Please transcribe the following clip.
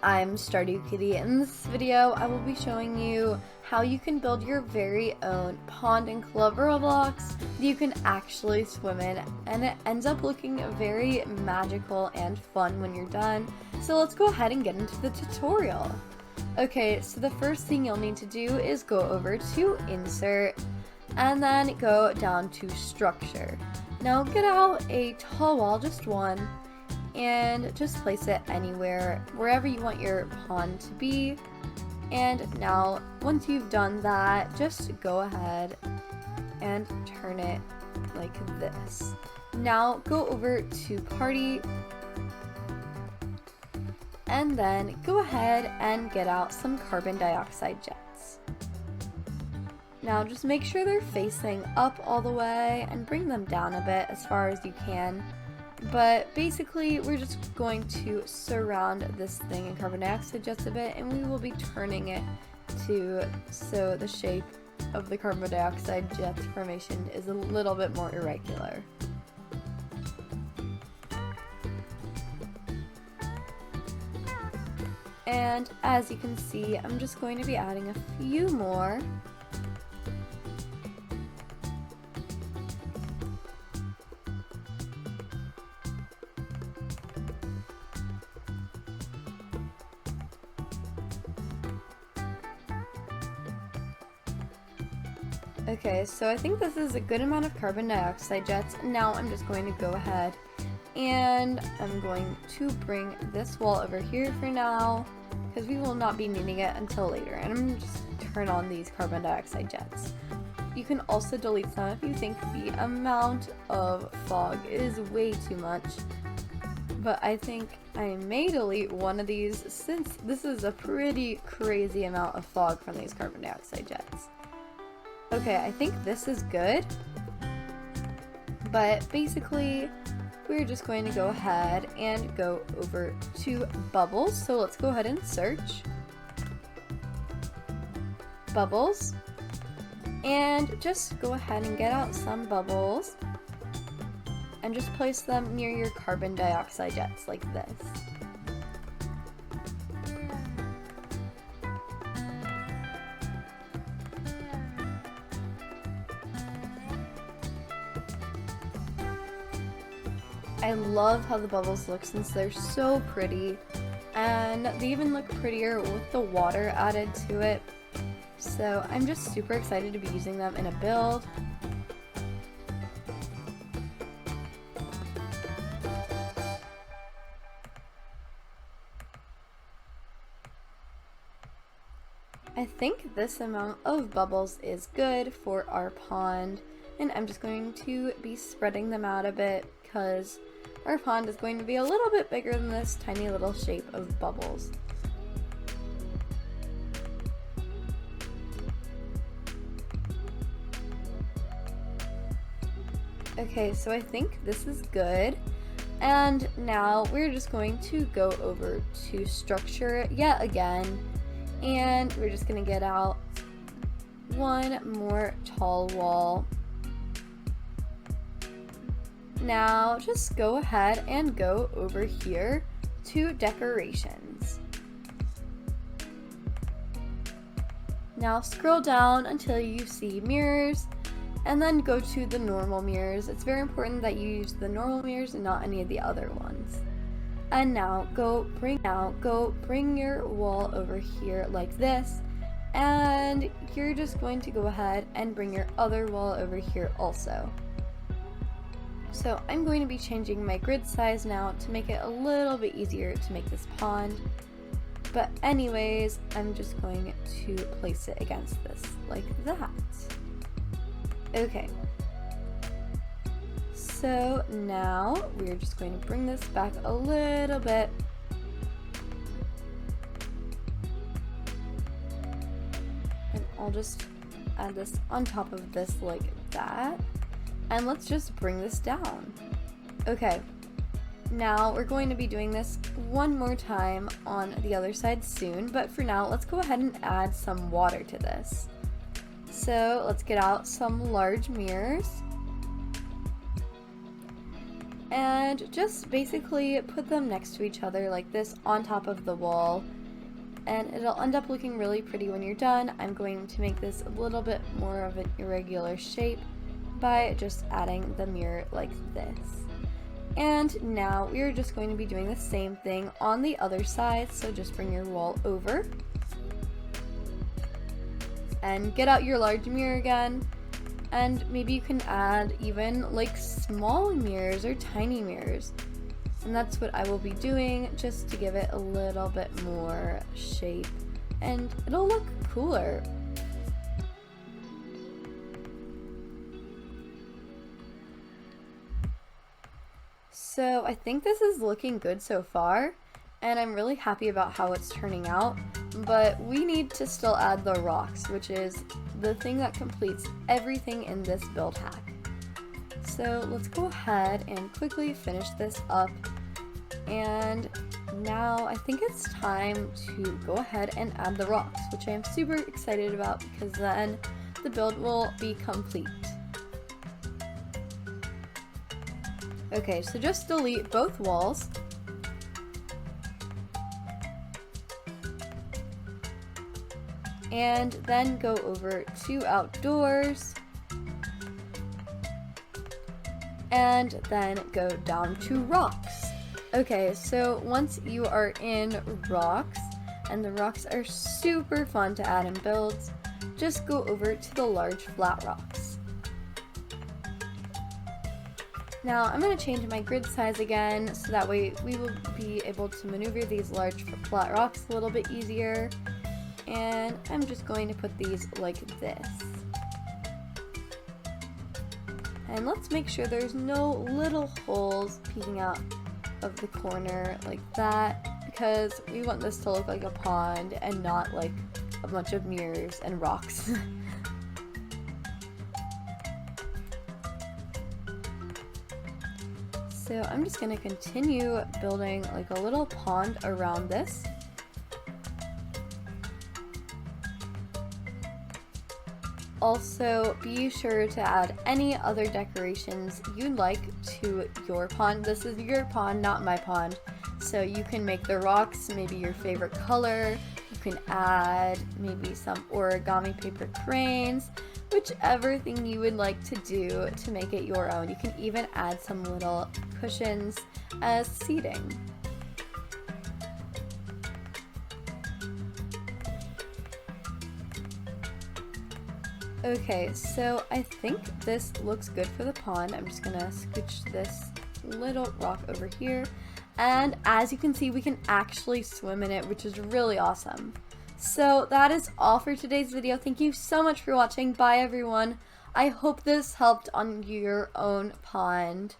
I'm Stardew Kitty. In this video I will be showing you how you can build your very own pond in Club Roblox that you can actually swim in, and it ends up looking very magical and fun when you're done. So let's go ahead and get into the tutorial. Okay, so the first thing you'll need to do is go over to Insert and then go down to Structure. Now get out a tall wall, just one, and just place it anywhere, wherever you want your pond to be. And now once you've done that, just go ahead and turn it like this. Now go over to Party and then go ahead and get out some carbon dioxide jets. Now just make sure they're facing up all the way and bring them down a bit as far as you can. But basically we're just going to surround this thing in carbon dioxide jets a bit, and we will be turning it so the shape of the carbon dioxide jet formation is a little bit more irregular. And as you can see, I'm just going to be adding a few more. Okay, so I think this is a good amount of carbon dioxide jets. Now I'm just going to go ahead and I'm going to bring this wall over here for now, because we will not be needing it until later. And I'm just turn on these carbon dioxide jets. You can also delete some if you think the amount of fog is way too much. But I think I may delete one of these, since this is a pretty crazy amount of fog from these carbon dioxide jets. Okay, I think this is good, but basically we're just going to go ahead and go over to bubbles. So let's go ahead and search bubbles and just go ahead and get out some bubbles and just place them near your carbon dioxide jets like this. I love how the bubbles look since they're so pretty, and they even look prettier with the water added to it. So I'm just super excited to be using them in a build. I think this amount of bubbles is good for our pond, and I'm just going to be spreading them out a bit because our pond is going to be a little bit bigger than this tiny little shape of bubbles. Okay, so I think this is good. And now we're just going to go over to Structure yet again, and we're just going to get out one more tall wall. Now just go ahead and go over here to decorations. Now scroll down until you see mirrors, and then go to the normal mirrors. It's very important that you use the normal mirrors and not any of the other ones. And now go bring your wall over here like this, and you're just going to go ahead and bring your other wall over here also. So I'm going to be changing my grid size now to make it a little bit easier to make this pond. But anyways, I'm just going to place it against this like that. Okay. So now we're just going to bring this back a little bit. And I'll just add this on top of this like that. And let's just bring this down. Okay, now we're going to be doing this one more time on the other side soon, but for now, let's go ahead and add some water to this. So let's get out some large mirrors. and just basically put them next to each other like this on top of the wall, and it'll end up looking really pretty when you're done. I'm going to make this a little bit more of an irregular shape by just adding the mirror like this. And now we are just going to be doing the same thing on the other side, so just bring your wall over and get out your large mirror again, and maybe you can add even like small mirrors or tiny mirrors, and that's what I will be doing just to give it a little bit more shape and it'll look cooler. So I think this is looking good so far, and I'm really happy about how it's turning out, but we need to still add the rocks, which is the thing that completes everything in this build hack. So let's go ahead and quickly finish this up, and now I think it's time to go ahead and add the rocks, which I am super excited about because then the build will be complete. Okay, so just delete both walls. And then go over to outdoors. And then go down to rocks. Okay, so once you are in rocks, and the rocks are super fun to add in builds, just go over to the large flat rocks. Now I'm going to change my grid size again, so that way we will be able to maneuver these large flat rocks a little bit easier. And I'm just going to put these like this. And let's make sure there's no little holes peeking out of the corner like that, because we want this to look like a pond and not like a bunch of mirrors and rocks. So I'm just going to continue building like a little pond around this. Also, be sure to add any other decorations you'd like to your pond. This is your pond, not my pond. So you can make the rocks maybe your favorite color. You can add maybe some origami paper cranes, whichever thing you would like to do to make it your own. You can even add some little cushions as seating. Okay, so I think this looks good for the pond. I'm just gonna scooch this little rock over here. And as you can see, we can actually swim in it, which is really awesome. So that is all for today's video. Thank you so much for watching. Bye everyone. I hope this helped on your own pond.